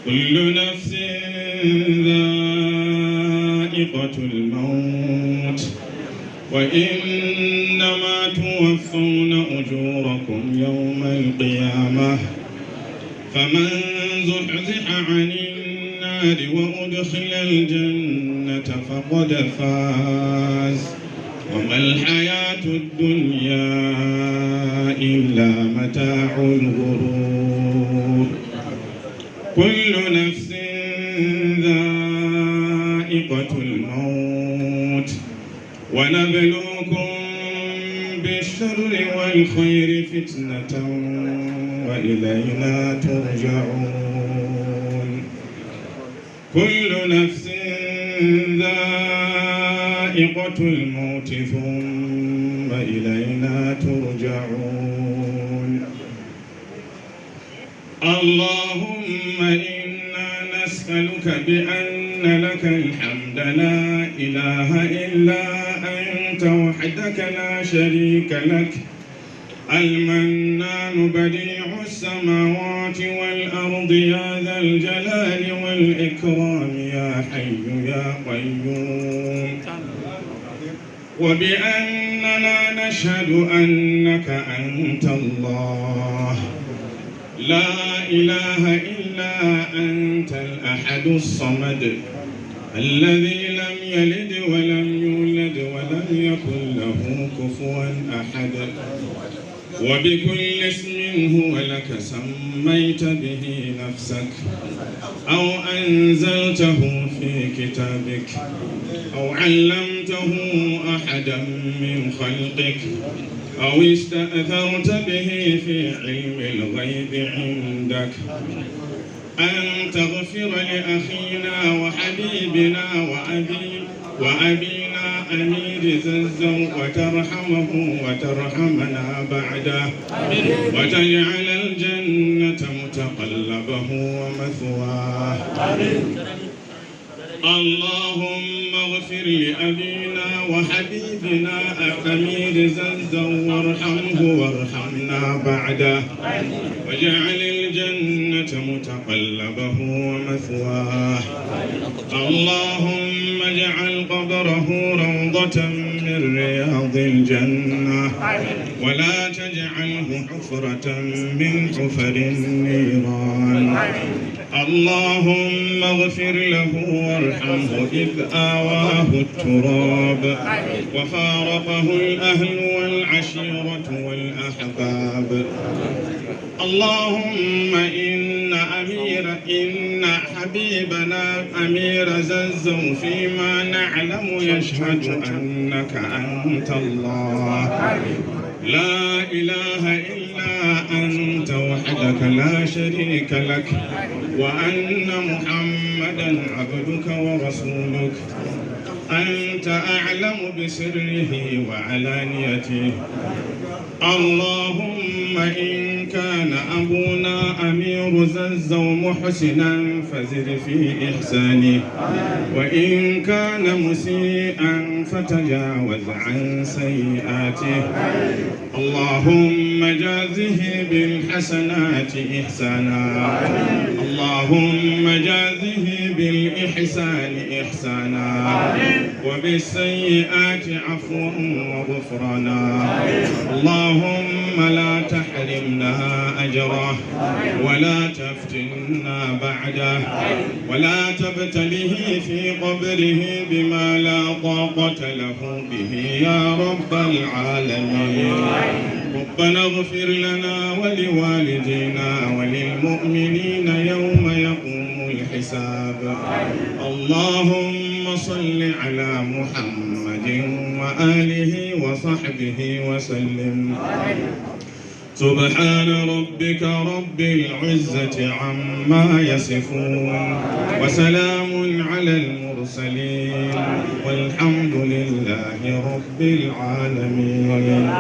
كل نفس ذائقة الموت وإنما توفون أجوركم يوم القيامة فمن زحزح عن النار وأدخل الجنة فقد فاز وما الحياة الدنيا إلا متاع الغرور. كل نفس ذائقة الموت ونبلوكم بالشر والخير فتنة وإلينا ترجعون. كل نفس ذائقة الموت ثم إلينا ترجعون. اللهم إنا نسألك بأن لك الحمد لا إله إلا أنت وحدك لا شريك لك المنان بديع السماوات والأرض يا ذا الجلال والإكرام يا حي يا قيوم. وبأننا نشهد أنك أنت الله لا إله إلا أنت الأحد الصمد الذي لم يلد ولم يولد ولم يكن له كفوا أحد. وبكل اسم هو لك سميت به نفسك أو أنزلته في كتابك أو علمته أحدا من خلقك أو استأثرت به في علم الغيب عندك أن تغفر لأخينا وحبيبنا وأبينا أمير زلزل وترحمه وترحمنا بعده وتجعل الجنة متقلبه ومثواه. اللهم اغفر لأبينا وحبيبنا أمير زلزل وارحمه وارحمنا بعده واجعل الجنة متقلبه ومثواه. اللهم اجعل قبره روضة من رياض الجنة ولا تجعله حفرة من حفر النيران. اللهم اغفر له وارحمه إذ آواه التراب وفارقه الأهل والعشيرة والأحباب. اللهم إن حبيبنا أمير زلزل فيما نعلم يشهد أنك أنت الله لا إله إلا أنت وحدك لا شريك لك وأن محمدا عبدك ورسولك أنت أعلم بسره وعلانيته. اللهم إن كان أبونا أمير زلزل محسنا فزد في إحسانه وإن كان مسيئا فتجاوز عن سيئاته. اللهم جازه بالحسنات إحسانا اللهم جازه بالإحسان إحسانا وبالسيئات عفوا وغفرانا. اللهم لا تحرمنا أجره ولا تفتنا بعده ولا تبتله في قبره بما لا طاقة له به يا رب العالمين. ربنا اغفر لنا ولوالدينا وللمؤمنين يوم يقوم الحساب. اللهم صل على محمد وآله وصحبه وسلم. سبحان ربك رب العزة عما يصفون وسلام على المرسلين والحمد لله رب العالمين.